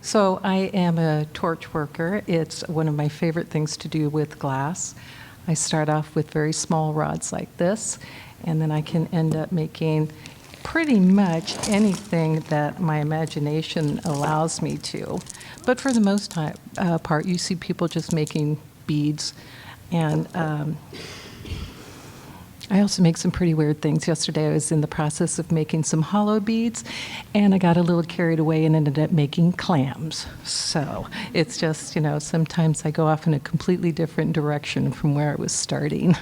So I am a torch worker. It's one of my favorite things to do with glass. I start off with very small rods like this, and then I can end up making pretty much anything that my imagination allows me to. But for the most part, you see people just making beads. And I also make some pretty weird things. Yesterday I was in the process of making some hollow beads, and I got a little carried away and ended up making clams. So it's just, sometimes I go off in a completely different direction from where I was starting.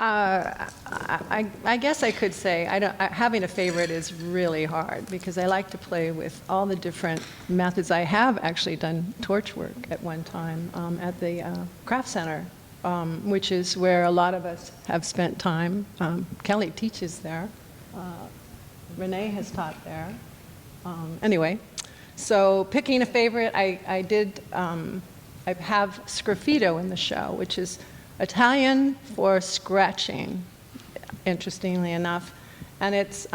I guess I could say having a favorite is really hard because I like to play with all the different methods. I have actually done torch work at one time at the Craft Center, which is where a lot of us have spent time. Kelly teaches there. Renee has taught there. Anyway, so picking a favorite, I have sgraffito in the show, which is Italian for scratching, interestingly enough, and it's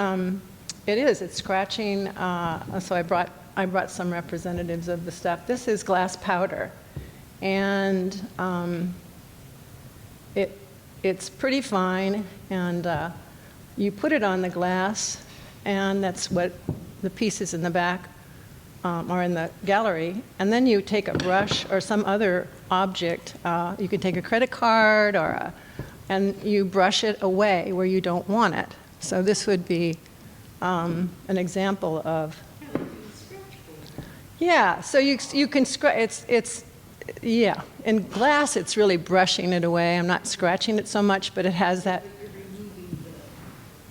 scratching. So I brought some representatives of the stuff. This is glass powder, and it's pretty fine, and you put it on the glass, and that's what the pieces in the back are in the gallery, and then you take a brush or some other object. You can take a credit card and you brush it away where you don't want it. So this would be an example of. Yeah. So you can scratch. Yeah. In glass, it's really brushing it away. I'm not scratching it so much, but it has that.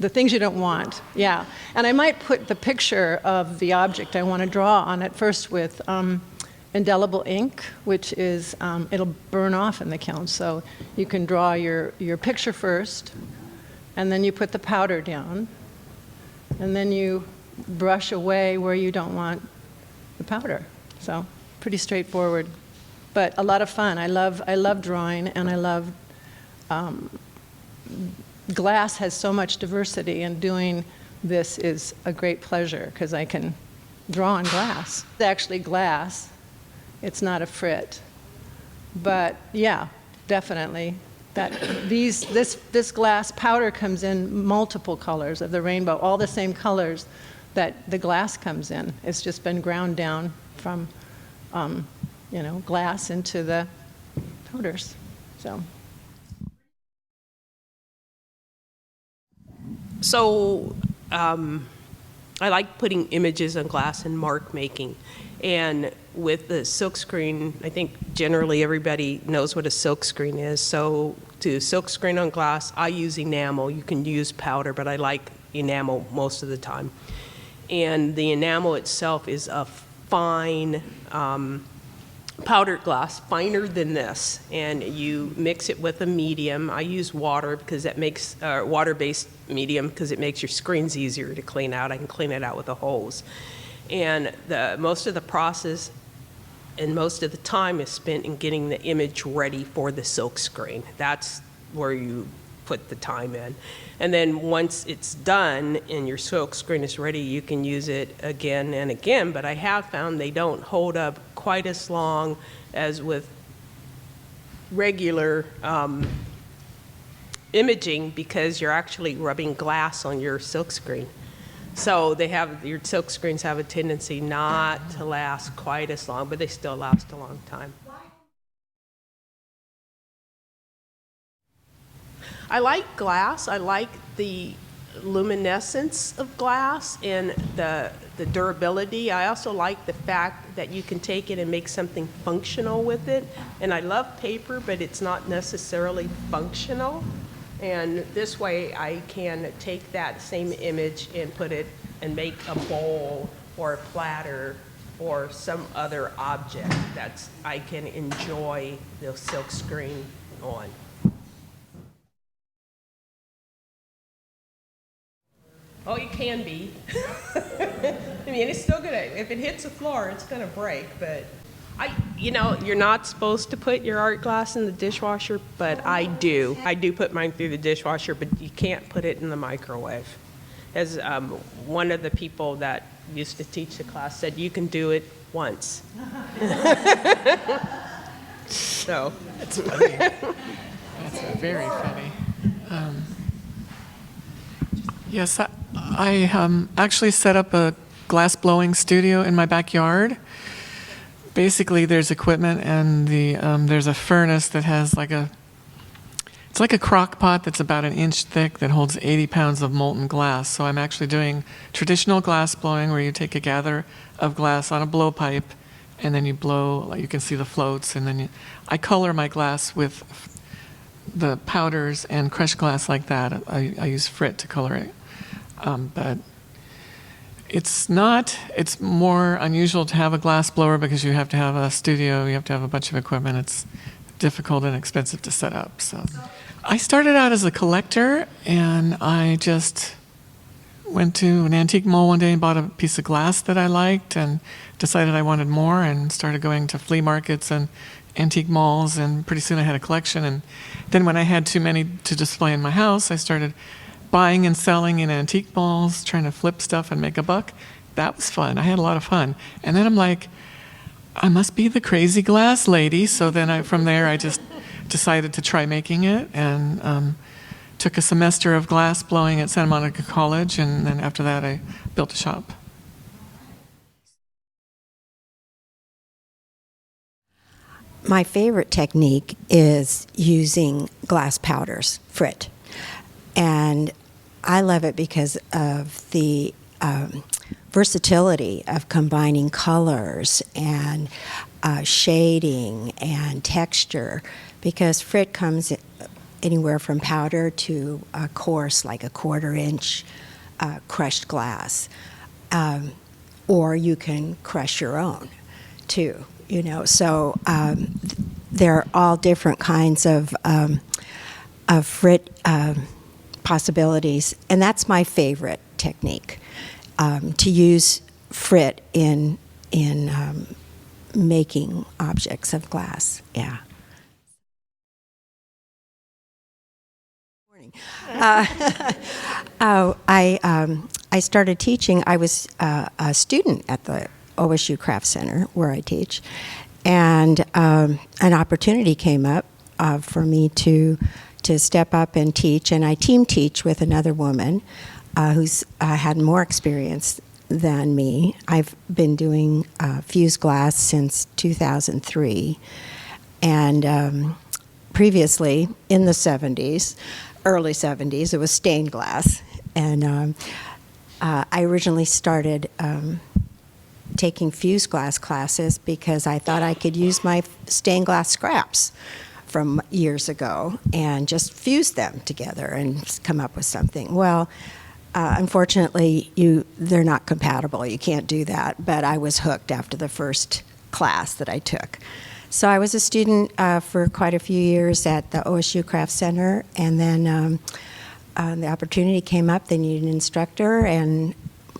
The things you don't want, yeah. And I might put the picture of the object I want to draw on it first with indelible ink, which is, it'll burn off in the kiln. So you can draw your picture first, and then you put the powder down, and then you brush away where you don't want the powder. So pretty straightforward, but a lot of fun. I love drawing, and I love glass has so much diversity, and doing this is a great pleasure because I can draw on glass. It's actually glass. It's not a frit. But yeah, definitely. This glass powder comes in multiple colors of the rainbow, all the same colors that the glass comes in. It's just been ground down from glass into the powders. So I like putting images on glass and mark making. And with the silkscreen, I think generally everybody knows what a silkscreen is. So to silkscreen on glass, I use enamel. You can use powder, but I like enamel most of the time. And the enamel itself is a fine powdered glass, finer than this, and you mix it with a medium. I use water because that makes water-based medium because it makes your screens easier to clean out. I can clean it out with a hose. And most of the process and most of the time is spent in getting the image ready for the silk screen. That's where you put the time in. And then once it's done and your silk screen is ready, you can use it again and again, but I have found they don't hold up quite as long as with regular imaging because you're actually rubbing glass on your silk screen. So your silk screens have a tendency not to last quite as long, but they still last a long time. I like glass. I like the luminescence of glass and the durability. I also like the fact that you can take it and make something functional with it. And I love paper, but it's not necessarily functional. And this way I can take that same image and put it and make a bowl or a platter or some other object that I can enjoy the silk screen on. Oh, it can be. I mean, it's still gonna, if it hits the floor, it's gonna break, but you're not supposed to put your art glass in the dishwasher, but I do. I do put mine through the dishwasher, but you can't put it in the microwave. as one of the people that used to teach the class said, you can do it once. So. That's funny. That's very funny. Yes, I actually set up a glass blowing studio in my backyard. Basically, there's equipment, and there's a furnace that has it's like a crock pot that's about an inch thick that holds 80 pounds of molten glass. So I'm actually doing traditional glass blowing, where you take a gather of glass on a blowpipe, and then you blow, like you can see the floats, and then I color my glass with the powders and crushed glass like that. I use frit to color it. But it's more unusual to have a glass blower because you have to have a studio, you have to have a bunch of equipment. It's difficult and expensive to set up. So I started out as a collector, and I just went to an antique mall one day and bought a piece of glass that I liked and decided I wanted more, and started going to flea markets and antique malls, and pretty soon I had a collection. And then when I had too many to display in my house, I started buying and selling in antique malls, trying to flip stuff and make a buck. That was fun. I had a lot of fun. And then I'm like, I must be the crazy glass lady. So then from there, I just decided to try making it, and took a semester of glass blowing at Santa Monica College. And then after that, I built a shop. My favorite technique is using glass powders, frit. And I love it because of the versatility of combining colors and shading and texture, because frit comes anywhere from powder to a coarse, like a 1/4 inch crushed glass. Or you can crush your own too, So there are all different kinds of frit possibilities, and that's my favorite technique, to use frit in making objects of glass. Yeah. I started teaching. I was a student at the OSU Craft Center where I teach, and an opportunity came up for me to step up and teach, and I team teach with another woman who's had more experience than me. I've been doing fused glass since 2003, and previously in the 70s, early 70s, it was stained glass, and I originally started taking fused glass classes because I thought I could use my stained glass scraps from years ago and just fuse them together and come up with something. Well, unfortunately, they're not compatible. You can't do that. But I was hooked after the first class that I took. So I was a student for quite a few years at the OSU Craft Center, and then the opportunity came up. They needed an instructor, and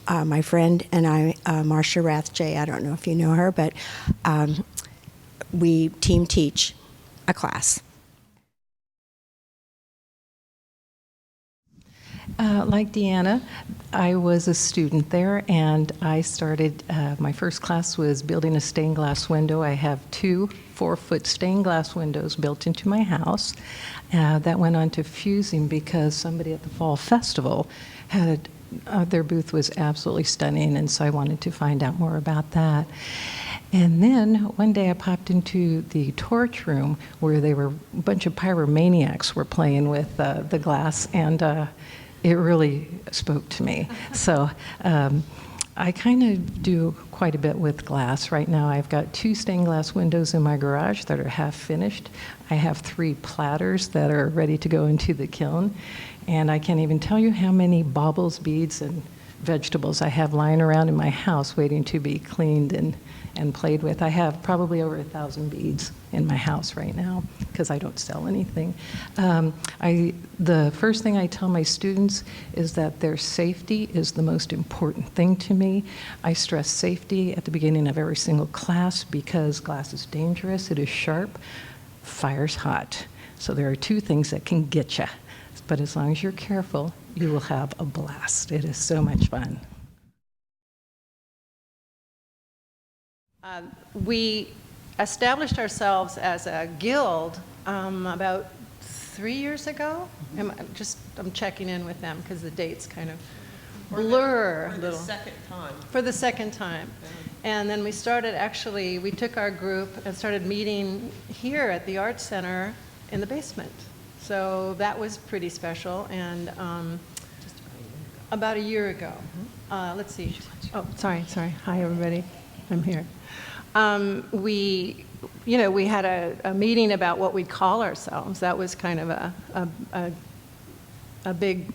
my friend and I, Marcia Rathjay, I don't know if you know her, but we team teach a class. Like Deanna, I was a student there, and I started, my first class was building a stained glass window. I have 2 4-foot stained glass windows built into my house. That went on to fusing because somebody at the Fall Festival had, their booth was absolutely stunning, and so I wanted to find out more about that. And then one day I popped into the torch room where a bunch of pyromaniacs were playing with the glass, and it really spoke to me. So I kind of do quite a bit with glass. Right now I've got 2 stained glass windows in my garage that are half finished. I have 3 platters that are ready to go into the kiln. And I can't even tell you how many baubles, beads, and vegetables I have lying around in my house waiting to be cleaned and played with. I have probably over 1,000 beads in my house right now because I don't sell anything. The first thing I tell my students is that their safety is the most important thing to me. I stress safety at the beginning of every single class because glass is dangerous, it is sharp, fire's hot. So there are 2 things that can get you. But as long as you're careful, You will have a blast. It is so much fun. We established ourselves as a guild about 3 years ago. I'm checking in with them because the dates kind of blur a little. For the second time. And then we started, actually, we took our group and started meeting here at the Arts Center in the basement. So that was pretty special. And about a year ago. Let's see. Oh, sorry. Hi, everybody. I'm here. We had a meeting about what we'd call ourselves. That was kind of a big,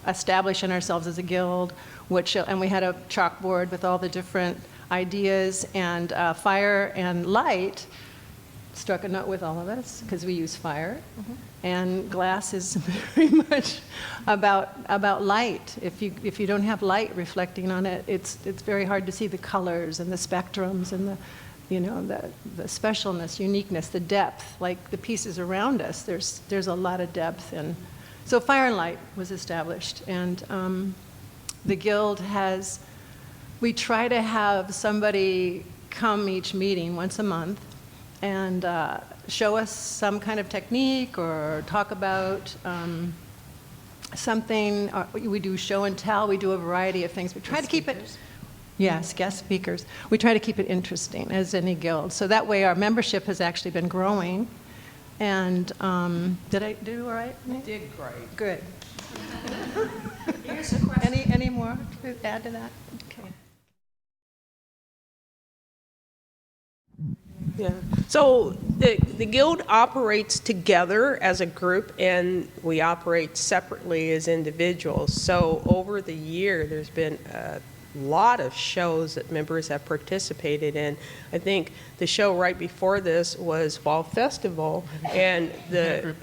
establishing ourselves as a guild, and we had a chalkboard with all the different ideas, and fire and light struck a note with all of us because we use fire, and glass is very much about light. If you don't have light reflecting on it, it's very hard to see the colors and the spectrums and the specialness, uniqueness, the depth. Like the pieces around us, there's a lot of depth, and so fire and light was established, and the guild we try to have somebody come each meeting once a month and show us some kind of technique or talk about something. We do show and tell. We do a variety of things. We try to keep it. Yes, guest speakers. We try to keep it interesting, as any guild. So that way our membership has actually been growing. And did I do all right? You did great. Good. Here's a question. Any more to add to that? Okay. Yeah. So the guild operates together as a group, and we operate separately as individuals. So over the year, there's been a lot of shows that members have participated in. I think the show right before this was Fall Festival, and there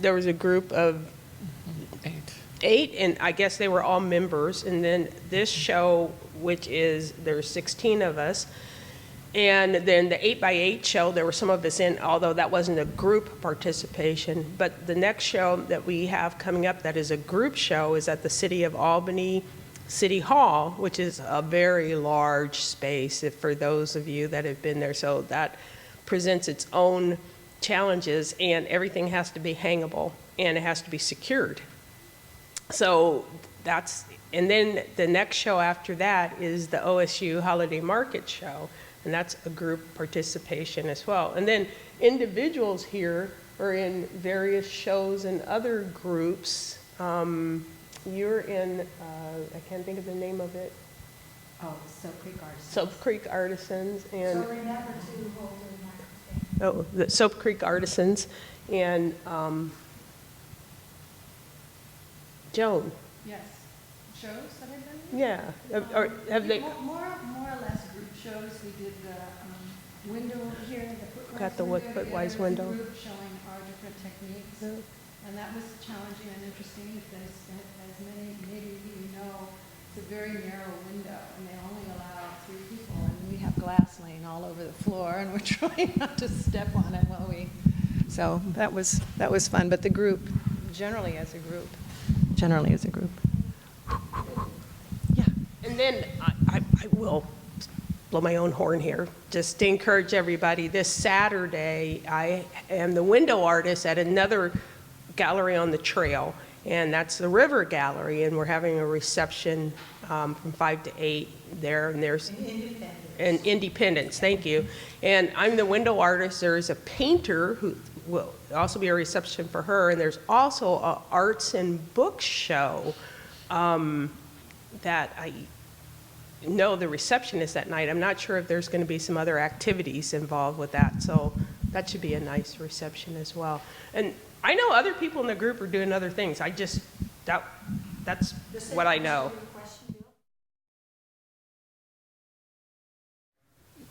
was a group of 8, and I guess they were all members. And then this show, which is, there's 16 of us. And then the 8x8 show, there were some of us in, although that wasn't a group participation. But the next show that we have coming up that is a group show is at the City of Albany City Hall, which is a very large space for those of you that have been there. So that presents its own challenges, and everything has to be hangable, and it has to be secured. So and then the next show after that is the OSU Holiday Market Show. And that's a group participation as well. And then individuals here are in various shows and other groups. You're in, I can't think of the name of it. Oh, Soap Creek Artisans. Soap Creek Artisans. And So remember to hold the microphone. the Soap Creek Artisans. And Joan. Yes. Shows that I've been in? Yeah. Or have they? More or less group shows. We did the window here, the Got the footwise window. Group showing our different techniques, and that was challenging and interesting. As many maybe you know, it's a very narrow window, and they only allow 3 people, and we have glass laying all over the floor, and we're trying not to step on it while we. So that was fun. But the group, generally as a group. Yeah. And then I will blow my own horn here, just to encourage everybody. This Saturday, I am the window artist at another gallery on the trail, and that's the River Gallery, and we're having a reception from 5 to 8 there, and there's Independence, thank you. And I'm the window artist. There's a painter who will also be a reception for her, and there's also an arts and book show that I know the receptionist that night. I'm not sure if there's going to be some other activities involved with that, so that should be a nice reception as well. And I know other people in the group are doing other things. That's what I know.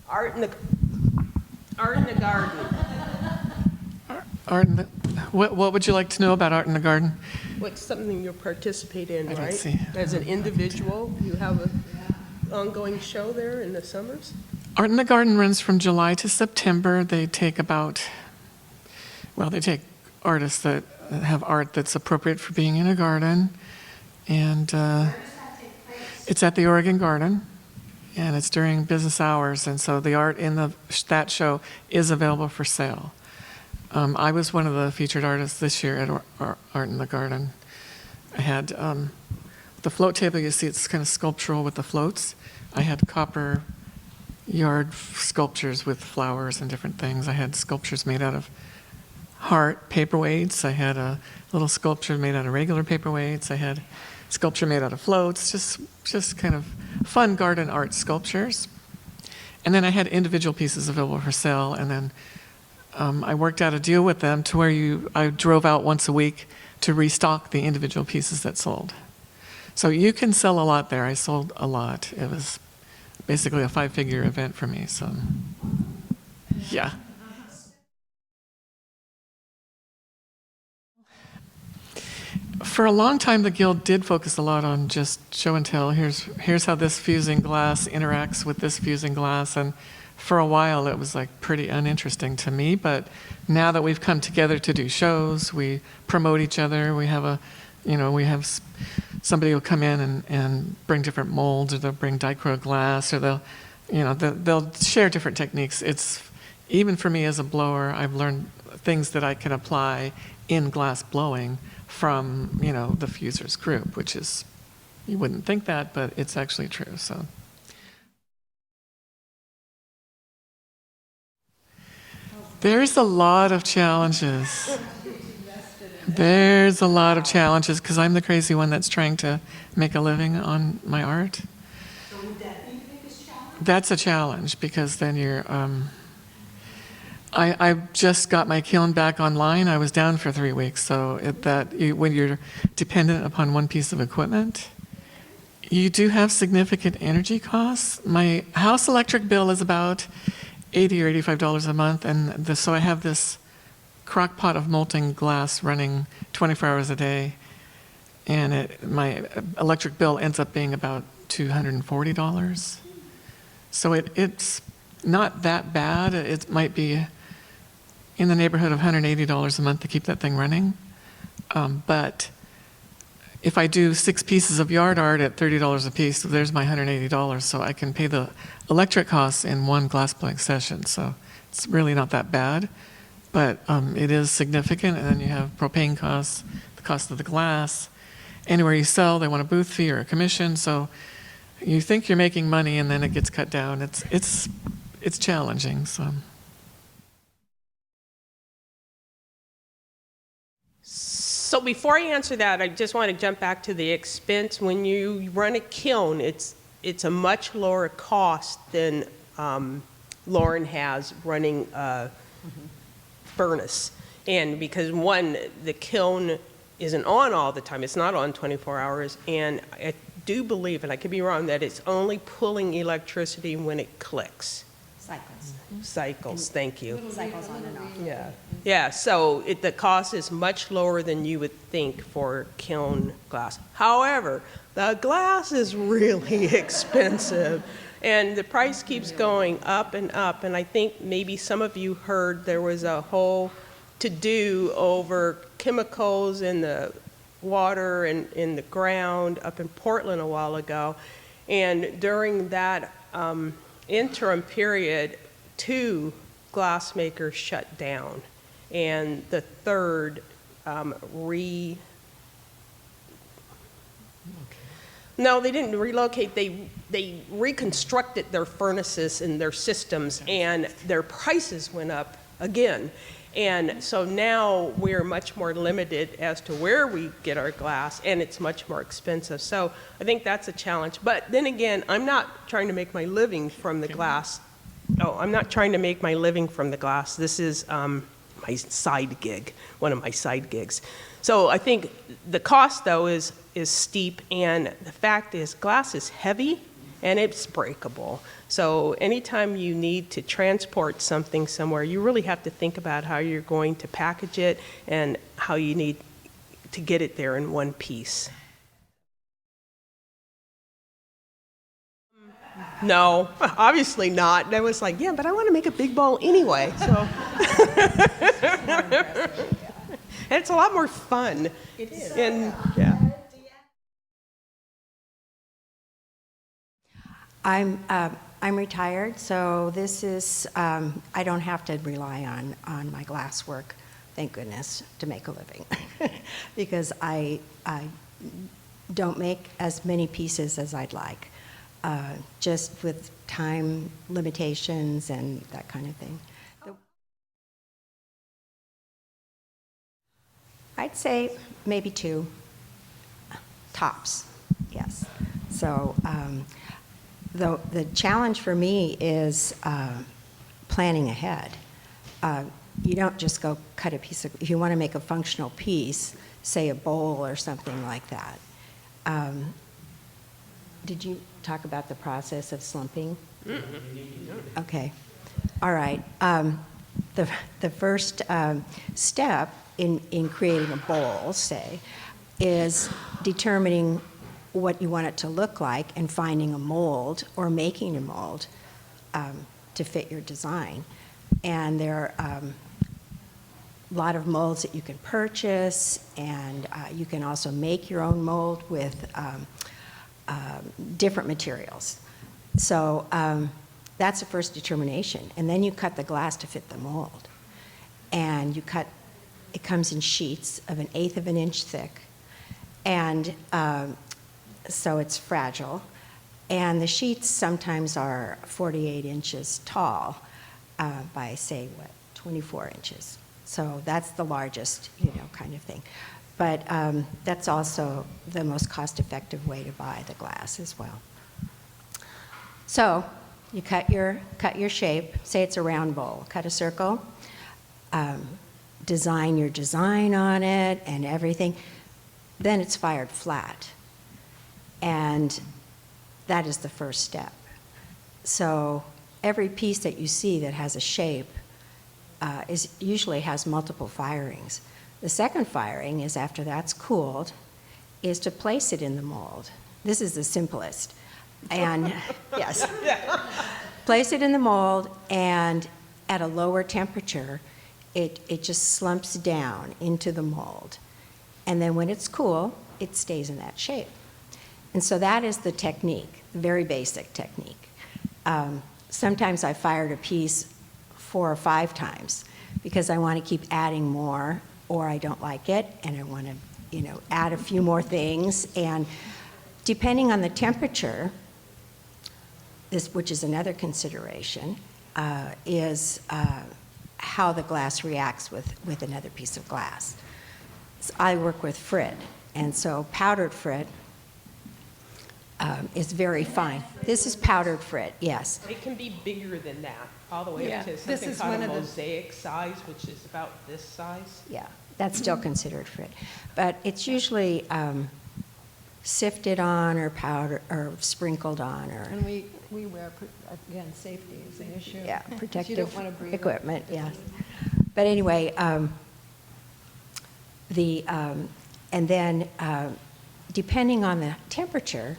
Art in the garden. Art in the, what would you like to know about Art in the Garden? What's something you participate in, I don't right? see. As an individual, you have an ongoing show there in the summers? Art in the Garden runs from July to September. They take they take artists that have art that's appropriate for being in a garden. And it's at the Oregon Garden, and it's during business hours. And so the art in that show is available for sale. I was one of the featured artists this year at Art in the Garden. I had the float table, you see it's kind of sculptural with the floats. I had copper yard sculptures with flowers and different things. I had sculptures made out of heart paperweights. I had a little sculpture made out of regular paperweights. I had sculpture made out of floats, just kind of fun garden art sculptures. And then I had individual pieces available for sale, and then I worked out a deal with them to where I drove out once a week to restock the individual pieces that sold. So you can sell a lot there. I sold a lot. It was basically a 5-figure event for me, so yeah. For a long time, the Guild did focus a lot on just show and tell. Here's how this fusing glass interacts with this fusing glass, and for a while it was like pretty uninteresting to me. But now that we've come together to do shows, we promote each other. We have somebody will come in and bring different molds, or they'll bring dichro glass, or they'll share different techniques. It's even for me as a blower, I've learned things that I can apply in glass blowing from the fusers group, which is, you wouldn't think that, but it's actually true. So there's a lot of challenges. There's a lot of challenges because I'm the crazy one that's trying to make a living on my art. So would that be the biggest challenge? That's a challenge because then you're. I just got my kiln back online. I was down for 3 weeks, so when you're dependent upon one piece of equipment, you do have significant energy costs. My house electric bill is about $80 or $85 a month, and so I have this crock pot of molten glass running 24 hours a day, and my electric bill ends up being about $240. So it's not that bad. It might be in the neighborhood of $180 a month to keep that thing running. But if I do 6 pieces of yard art at $30 a piece, there's my $180, so I can pay the electric costs in one glass blowing session. So it's really not that bad, but it is significant. And then you have propane costs, the cost of the glass. Anywhere you sell, they want a booth fee or a commission. So you think you're making money, and then it gets cut down. It's challenging. So before I answer that, I just want to jump back to the expense. When you run a kiln, it's a much lower cost than Lauren has running a furnace. And because one, the kiln isn't on all the time. It's not on 24 hours. And I do believe, and I could be wrong, that it's only pulling electricity when it clicks. Cycles, thank you. Cycles on and off. Yeah, so the cost is much lower than you would think for kiln glass. However, the glass is really expensive, and the price keeps going up, and I think maybe some of you heard there was a whole to-do over chemicals in the water and in the ground up in Portland a while ago, and during that interim period, 2 glass makers shut down, and the third No, they didn't relocate. They reconstructed their furnaces and their systems, and their prices went up again. And so now we're much more limited as to where we get our glass, and it's much more expensive. So I think that's a challenge. But then again, I'm not trying to make my living from the glass. Oh, I'm not trying to make my living from the glass. This is my side gig, one of my side gigs. So I think the cost, though, is steep, and the fact is glass is heavy and it's breakable. So anytime you need to transport something somewhere, you really have to think about how you're going to package it and how you need to get it there in one piece. No, obviously not. And I was like, yeah, but I want to make a big bowl anyway. So, And it's a lot more fun. It is. And, yeah. I'm retired, so this is, I don't have to rely on my glass work, thank goodness, to make a living. Because I don't make as many pieces as I'd like, just with time limitations and that kind of thing. I'd say maybe 2, tops, yes. So the challenge for me is planning ahead. You don't just go cut a piece of, if you want to make a functional piece, say a bowl or something like that. Did you talk about the process of slumping? Mm-hmm. Okay. All right. The first step in creating a bowl, say, is determining what you want it to look like and finding a mold or making a mold to fit your design. And there are a lot of molds that you can purchase, and you can also make your own mold with different materials. So that's the first determination. And then you cut the glass to fit the mold. And you cut, it comes in sheets of 1/8 of an inch thick. And so it's fragile. And the sheets sometimes are 48 inches tall by, say, 24 inches. So that's the largest, kind of thing. But that's also the most cost-effective way to buy the glass as well. So you cut your shape. Say it's a round bowl. Cut a circle. Design your design on it and everything. Then it's fired flat. And that is the first step. So every piece that you see that has a shape usually has multiple firings. The second firing is, after that's cooled, is to place it in the mold. This is the simplest. And yes, place it in the mold, and at a lower temperature, it just slumps down into the mold. And then when it's cool, it stays in that shape. And so that is the technique, the very basic technique. Sometimes I fired a piece 4 or 5 times because I want to keep adding more, or I don't like it and I want to, add a few more things. And depending on the temperature, which is another consideration, is how the glass reacts with another piece of glass. So I work with frit, and so powdered frit is very fine. This is powdered frit, yes. It can be bigger than that, all the way Yeah, up to this something is called one a of the- mosaic size, which is about this size. Yeah, that's still considered frit. But it's usually sifted on or powdered or sprinkled on, or And we wear, again, safety is an issue. yeah, 'Cause you protective don't want to breathe equipment, yeah. But anyway, and then depending on the temperature,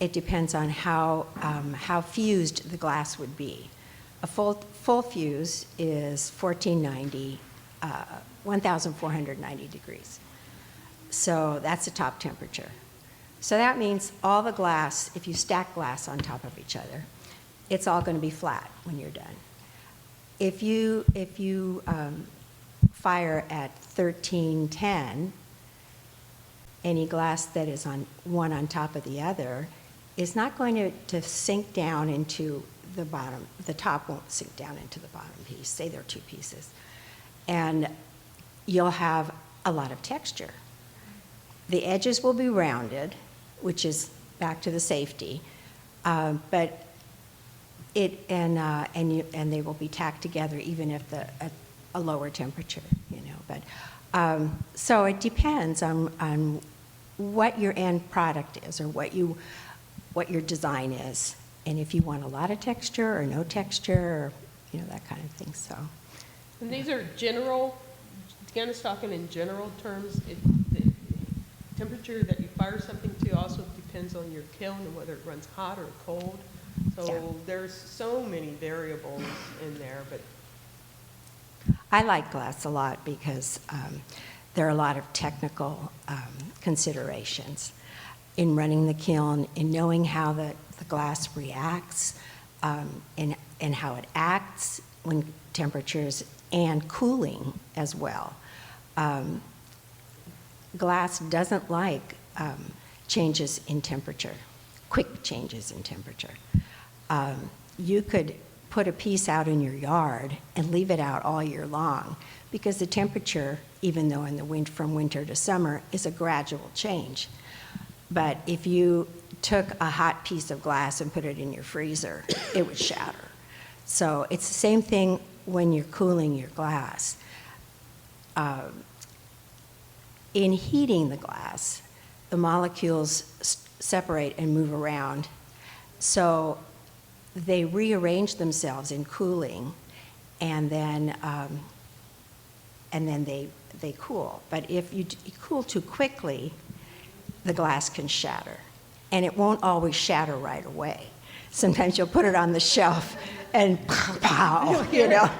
it depends on how fused the glass would be. A full fuse is 1,490 degrees. So that's the top temperature. So that means all the glass, if you stack glass on top of each other, it's all going to be flat when you're done. If you fire at 1310, any glass that is on one on top of the other is not going to sink down into the bottom. The top won't sink down into the bottom piece. Say there are 2 pieces. And you'll have a lot of texture. The edges will be rounded, which is back to the safety, but and they will be tacked together even if at a lower temperature, But so it depends on what your end product is, or what your design is, and if you want a lot of texture or no texture, or that kind of thing. So. And these are general, again, it's talking in general terms. The temperature that you fire something to also depends on your kiln and whether it runs hot or cold. So Yeah. there's so many variables in there, but I like glass a lot because there are a lot of technical considerations in running the kiln, in knowing how the glass reacts, and how it acts when temperatures, and cooling as well. Glass doesn't like changes in temperature, quick changes in temperature. You could put a piece out in your yard and leave it out all year long because the temperature, even though from winter to summer, is a gradual change. But if you took a hot piece of glass and put it in your freezer, it would shatter. So it's the same thing when you're cooling your glass. In heating the glass, the molecules separate and move around. So they rearrange themselves in cooling, and then they cool. But if you cool too quickly, the glass can shatter. And it won't always shatter right away. Sometimes you'll put it on the shelf and pow, you know.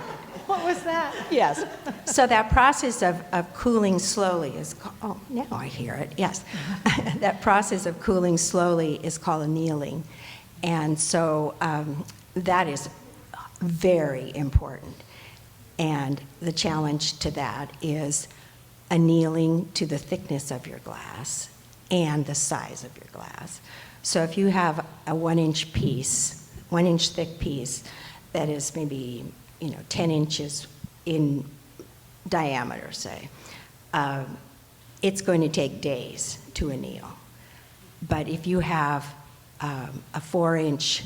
What was that? Yes. So that process of cooling slowly is called, oh, now I hear it, yes. That process of cooling slowly is called annealing. And so that is very important. And the challenge to that is annealing to the thickness of your glass and the size of your glass. So if you have a 1-inch piece, 1-inch thick piece that is maybe 10 inches in diameter, say, it's going to take days to anneal. But if you have a 4-inch,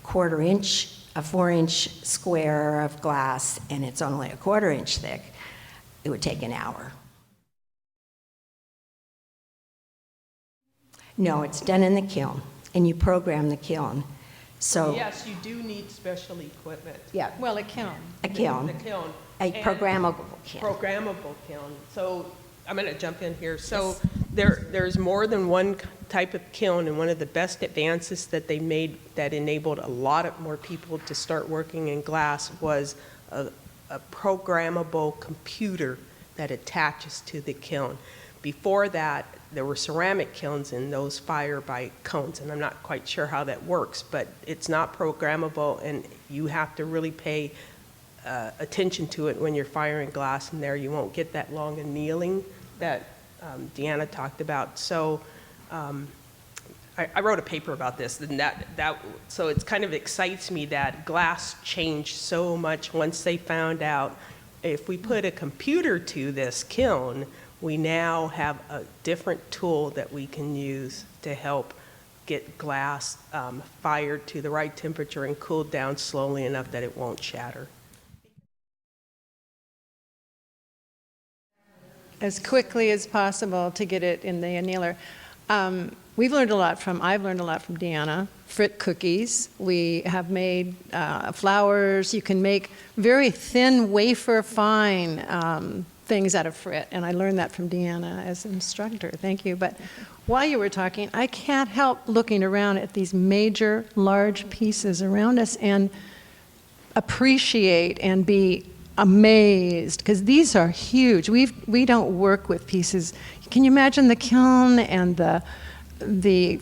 quarter-inch, a 4-inch square of glass, and it's only a 1/4 inch thick, it would take an hour. No, it's done in the kiln, and you program the kiln. So Yes, you do need special equipment. yeah, Well, it can. a kiln, The kiln. a And- programmable kiln. Programmable kiln. So I'm going to jump in here. So there's more than one type of kiln, and one of the best advances that they made that enabled a lot of more people to start working in glass was a programmable computer that attaches to the kiln. Before that, there were ceramic kilns, and those fire by cones, and I'm not quite sure how that works, but it's not programmable, and you have to really pay attention to it when you're firing glass in there. You won't get that long annealing that Deanna talked about. So I wrote a paper about this, and so it kind of excites me that glass changed so much once they found out if we put a computer to this kiln, we now have a different tool that we can use to help get glass fired to the right temperature and cooled down slowly enough that it won't shatter. As quickly as possible to get it in the annealer. I've learned a lot from Deanna. Frit cookies. We have made flowers. You can make very thin, wafer fine things out of frit, and I learned that from Deanna as an instructor. Thank you. But while you were talking, I can't help looking around at these major, large pieces around us and appreciate and be amazed, because these are huge. We don't work with pieces. Can you imagine the kiln and the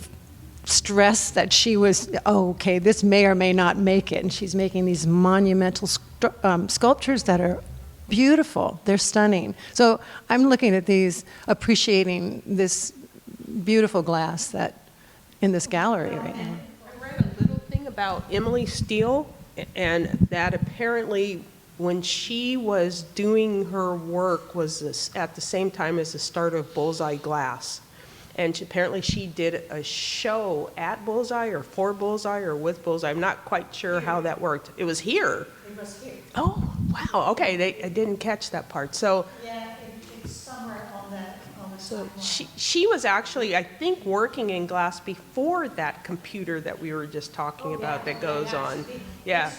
stress that she was, okay, this may or may not make it, and she's making these monumental sculptures that are beautiful. They're stunning. So I'm looking at these, appreciating this beautiful glass that in this gallery right now. I read a little thing about Emily Steele, and that apparently when she was doing her work was at the same time as the start of Bullseye Glass. And apparently she did a show at Bullseye or for Bullseye or with Bullseye. I'm not quite sure how that worked. It was here? It was here. Oh, wow, okay, I didn't catch that part. So Yeah, it's somewhere on the timeline. she was actually, I think, working in glass before that computer that we were just talking about that goes on. Yeah.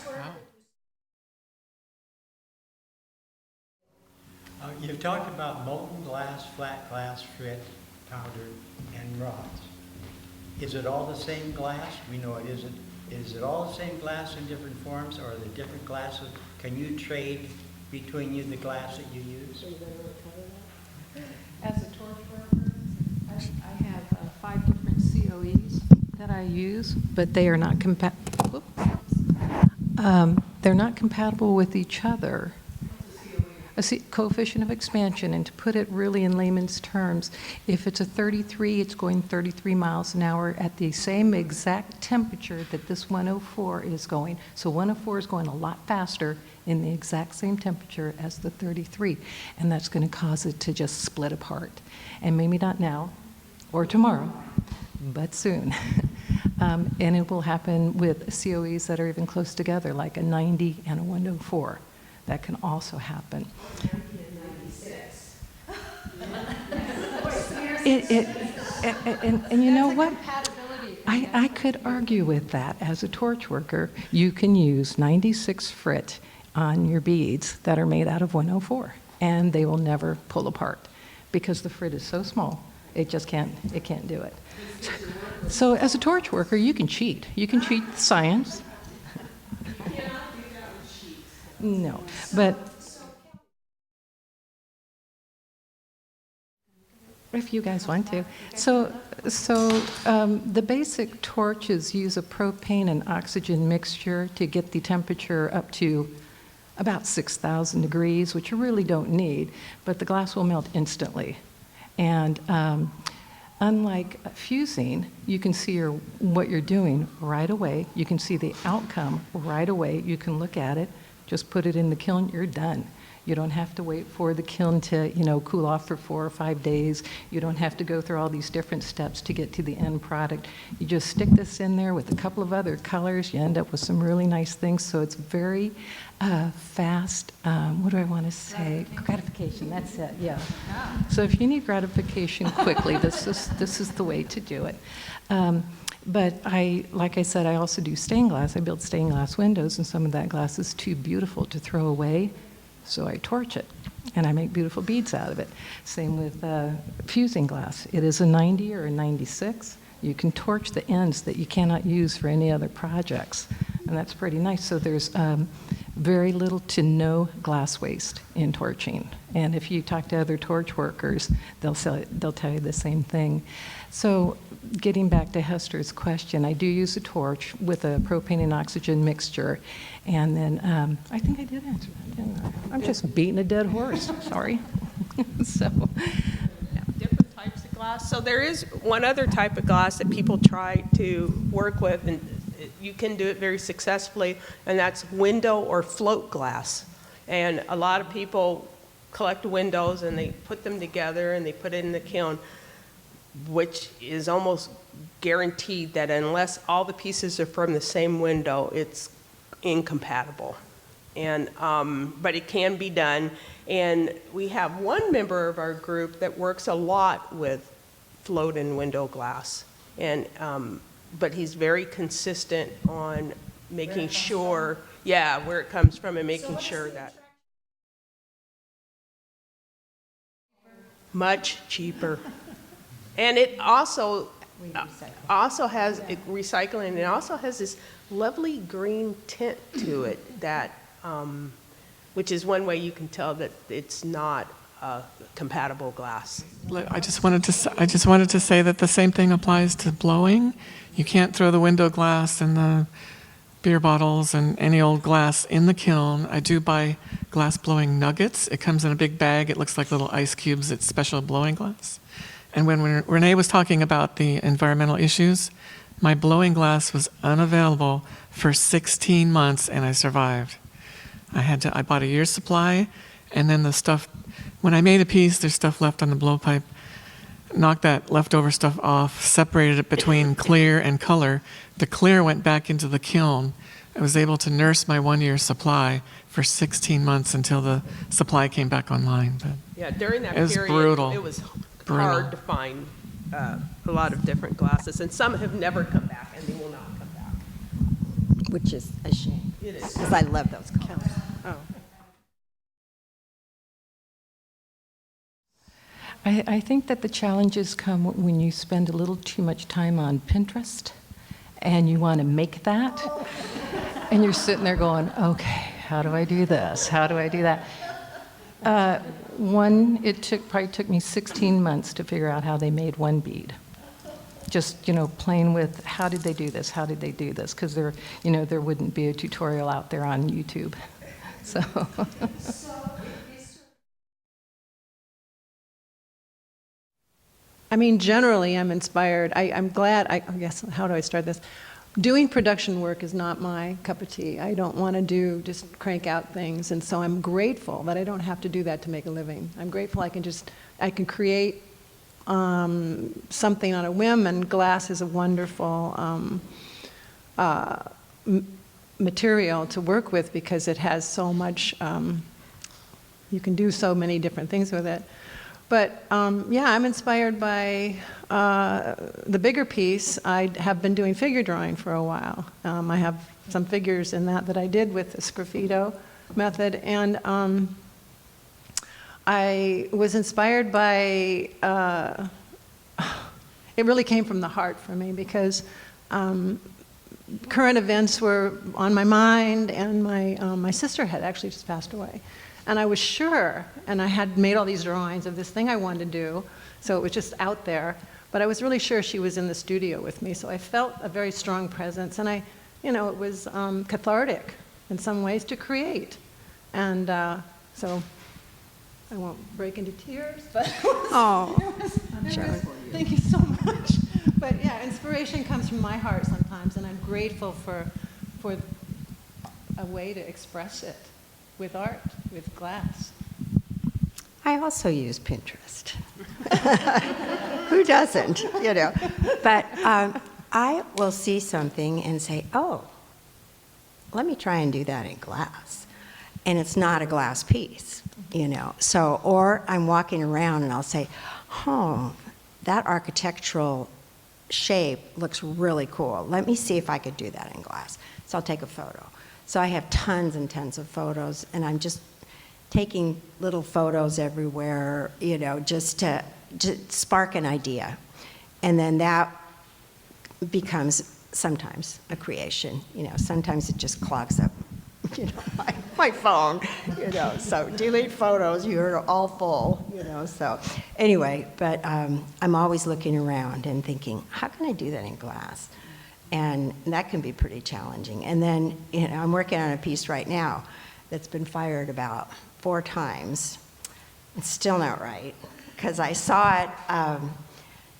You've talked about molten glass, flat glass, frit, powder, and rods. Is it all the same glass? We know it isn't. is it all the same glass in different forms, or are there different glasses? Can you trade between you the glass that you use? As a torch worker, I have 5 different COEs that I use, but they are not compatible. They're not compatible with each other. Coefficient of expansion, and to put it really in layman's terms, if it's a 33, it's going 33 miles an hour at the same exact temperature that this 104 is going. So 104 is going a lot faster in the exact same temperature as the 33, and that's going to cause it to just split apart. And maybe not now or tomorrow, but soon. And it will happen with COEs that are even close together, like a 90 and a 104. That can also happen. And you know what? I could argue with that. As a torch worker, you can use 96 Frit on your beads that are made out of 104, and they will never pull apart because the Frit is so small, it can't do it. So as a torch worker, you can cheat. You can cheat science. No, but if you guys want to. So the basic torches use a propane and oxygen mixture to get the temperature up to about 6,000 degrees, which you really don't need, but the glass will melt instantly. And unlike fusing, you can see what you're doing right away. You can see the outcome right away. You can look at it. Just put it in the kiln, you're done. You don't have to wait for the kiln to, cool off for 4 or 5 days. You don't have to go through all these different steps to get to the end product. You just stick this in there with a couple of other colors. You end up with some really nice things. So it's very fast, what do I want to say? Gratification, that's it, yeah. So if you need gratification quickly, this is the way to do it. But like I said, I also do stained glass. I build stained glass windows, and some of that glass is too beautiful to throw away, so I torch it, and I make beautiful beads out of it. Same with fusing glass. It is a 90 or a 96. You can torch the ends that you cannot use for any other projects, and that's pretty nice. So there's very little to no glass waste in torching. And if you talk to other torch workers, they'll tell you the same thing. So getting back to Hester's question, I do use a torch with a propane and oxygen mixture. And then I think I did answer that, didn't I? I'm just beating a dead horse, sorry. So, yeah, different types of glass. So there is one other type of glass that people try to work with, and you can do it very successfully, and that's window or float glass. And a lot of people collect windows and they put them together and they put it in the kiln, which is almost guaranteed that unless all the pieces are from the same window, it's incompatible. And but it can be done. And we have one member of our group that works a lot with float and window glass. And but he's very consistent on making sure, where it comes from and making sure that. Much cheaper. And it also has recycling. It also has this lovely green tint to it that, which is one way you can tell that it's not compatible glass. I just wanted to say that the same thing applies to blowing. You can't throw the window glass and the beer bottles and any old glass in the kiln. I do buy glass blowing nuggets. It comes in a big bag. It looks like little ice cubes. It's special blowing glass. And when Renee was talking about the environmental issues, my blowing glass was unavailable for 16 months and I survived. I bought a year's supply, and then the stuff, when I made a piece, there's stuff left on the blowpipe. Knocked that leftover stuff off, separated it between clear and color. The clear went back into the kiln. I was able to nurse my 1 year supply for 16 months until the supply came back online. But yeah, during that it was period, brutal. it was Brutal. hard to find a lot of different glasses, and some have never come back, and they will not come back. Which is a shame. It is. Because I love those colors. Oh. I think that the challenges come when you spend a little too much time on Pinterest and you want to make that, and you're sitting there going, okay, how do I do this? How do I do that? Probably took me 16 months to figure out how they made one bead. Just, playing with how did they do this? How did they do this? Because there wouldn't be a tutorial out there on YouTube. So. I mean, generally, I'm inspired. I'm glad, I guess, how do I start this? Doing production work is not my cup of tea. I don't want to just crank out things, and so I'm grateful that I don't have to do that to make a living. I'm grateful I can create something on a whim, and glass is a wonderful material to work with because it has so much, you can do so many different things with it. But yeah, I'm inspired by the bigger piece. I have been doing figure drawing for a while. I have some figures in that I did with the Sgraffito method, and I was inspired by, it really came from the heart for me because current events were on my mind, and my sister had actually just passed away. And I was sure, and I had made all these drawings of this thing I wanted to do, so it was just out there, but I was really sure she was in the studio with me, so I felt a very strong presence, and it was cathartic in some ways to create. And so I won't break into tears, but thank you so much. But yeah, inspiration comes from my heart sometimes, and I'm grateful for a way to express it with art, with glass. I also use Pinterest. Who doesn't, But I will see something and say, oh, let me try and do that in glass. And it's not a glass piece, So, or I'm walking around and I'll say, oh, that architectural shape looks really cool. Let me see if I could do that in glass. So I'll take a photo. So I have tons and tons of photos, and I'm just taking little photos everywhere, just to spark an idea. And then that becomes sometimes a creation. Sometimes it just clogs up, my phone, So delete photos, you're all full, So anyway, but I'm always looking around and thinking, how can I do that in glass? And that can be pretty challenging. And then, I'm working on a piece right now that's been fired about 4 times. It's still not right, because I saw it,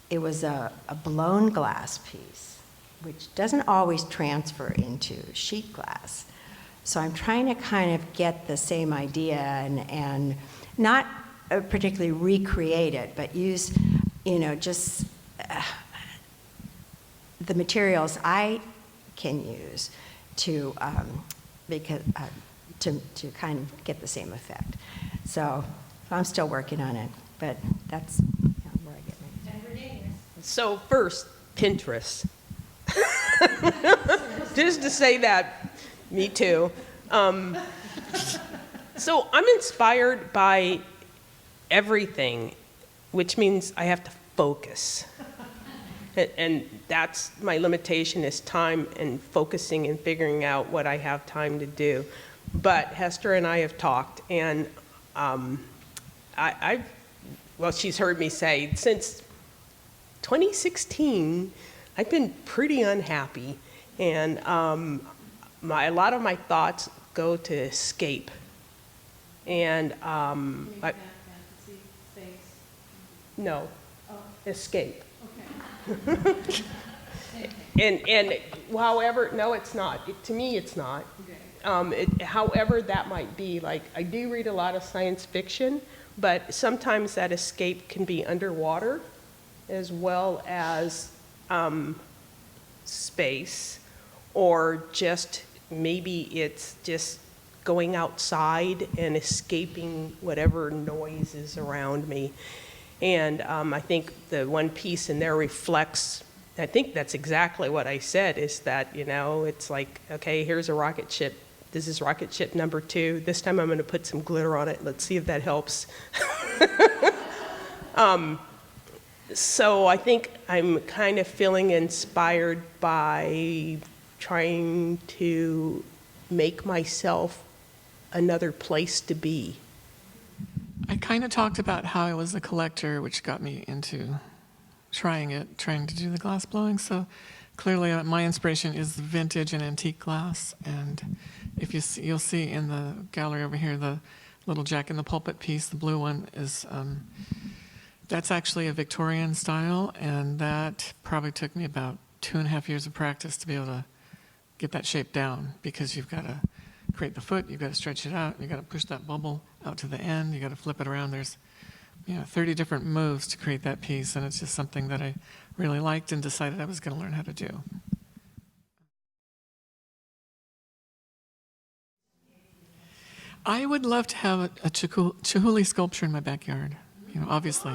it was a blown glass piece, which doesn't always transfer into sheet glass. So I'm trying to kind of get the same idea and not particularly recreate it, but use, just the materials I can use to to kind of get the same effect. So I'm still working on it, but that's where I get my. So first, Pinterest. Just to say that, me too. So I'm inspired by everything, which means I have to focus. And that's my limitation, is time and focusing and figuring out what I have time to do. But Hester and I have talked, and well, she's heard me say, since 2016, I've been pretty unhappy. And a lot of my thoughts go to escape. And Fantasy, space. No, escape. Okay. And however, no, it's not. To me, it's not. Okay. However that might be, like, I do read a lot of science fiction, but sometimes that escape can be underwater as well as space, or just maybe it's just going outside and escaping whatever noise is around me. And I think the one piece in there reflects, I think that's exactly what I said, is that, it's like, okay, here's a rocket ship. This is rocket ship number 2. This time I'm going to put some glitter on it. Let's see if that helps. So I think I'm kind of feeling inspired by trying to make myself another place to be. I kind of talked about how I was a collector, which got me into trying to do the glass blowing. So clearly my inspiration is vintage and antique glass. And if you see, you'll see in the gallery over here, the little Jack in the Pulpit piece, the blue one, is that's actually a Victorian style, and that probably took me about 2.5 years of practice to be able to get that shape down, because you've got to create the foot, you've got to stretch it out, you've got to push that bubble out to the end, you've got to flip it around. There's 30 different moves to create that piece, and it's just something that I really liked and decided I was going to learn how to do. I would love to have a Chihuly sculpture in my backyard, obviously.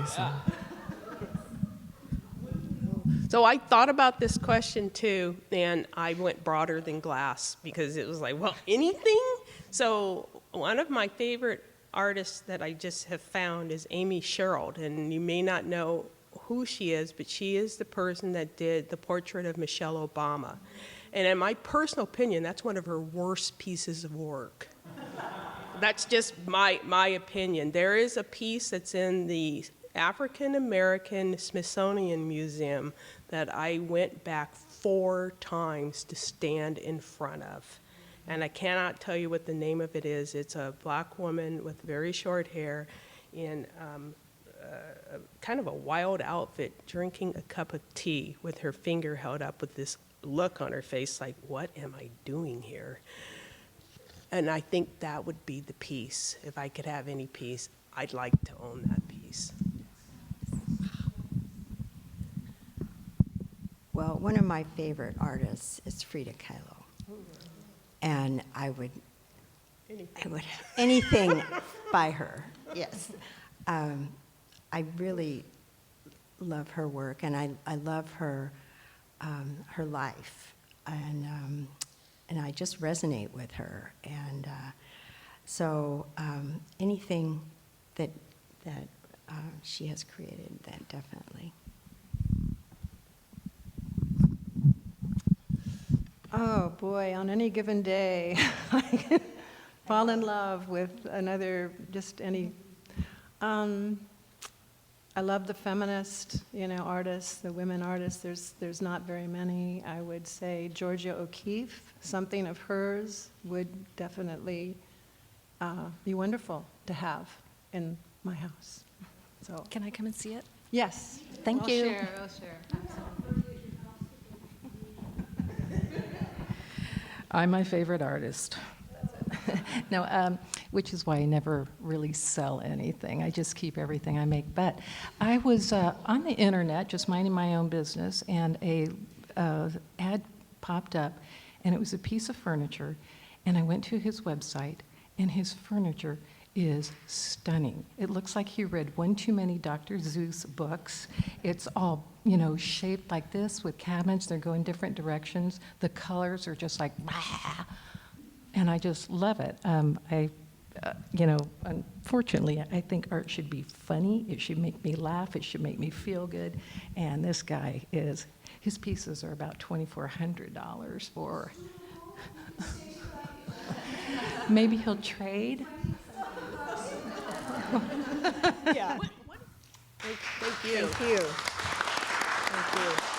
So I thought about this question too, and I went broader than glass because it was like, well, anything? So one of my favorite artists that I just have found is Amy Sherald, and you may not know who she is, but she is the person that did the portrait of Michelle Obama. And in my personal opinion, that's one of her worst pieces of work. That's just my opinion. There is a piece that's in the African American Smithsonian Museum that I went back 4 times to stand in front of. And I cannot tell you what the name of it is. It's a black woman with very short hair in kind of a wild outfit, drinking a cup of tea with her finger held up with this look on her face like, what am I doing here? And I think that would be the piece. If I could have any piece, I'd like to own that piece. Well, one of my favorite artists is Frida Kahlo. And I would anything by her, yes. I really love her work, and I love her life, and I just resonate with her. And so anything that she has created, that definitely. Oh, boy, on any given day, I can fall in love with another, just any. I love the feminist, artists, the women artists. There's not very many. I would say Georgia O'Keeffe, something of hers would definitely be wonderful to have in my house. So, Can I come and see it? yes. Thank you. I'll share. Absolutely. I'm my favorite artist. No, which is why I never really sell anything. I just keep everything I make. But I was on the internet, just minding my own business, and a ad popped up, and it was a piece of furniture. And I went to his website, and his furniture is stunning. It looks like he read one too many Dr. Seuss books. It's all, shaped like this with cabinets. They're going different directions. The colors are just like, bah! And I just love it. Unfortunately, I think art should be funny. It should make me laugh. It should make me feel good. And this guy his pieces are about $2,400 for. Maybe he'll trade. Yeah. Thank you. Thank you. Thank you.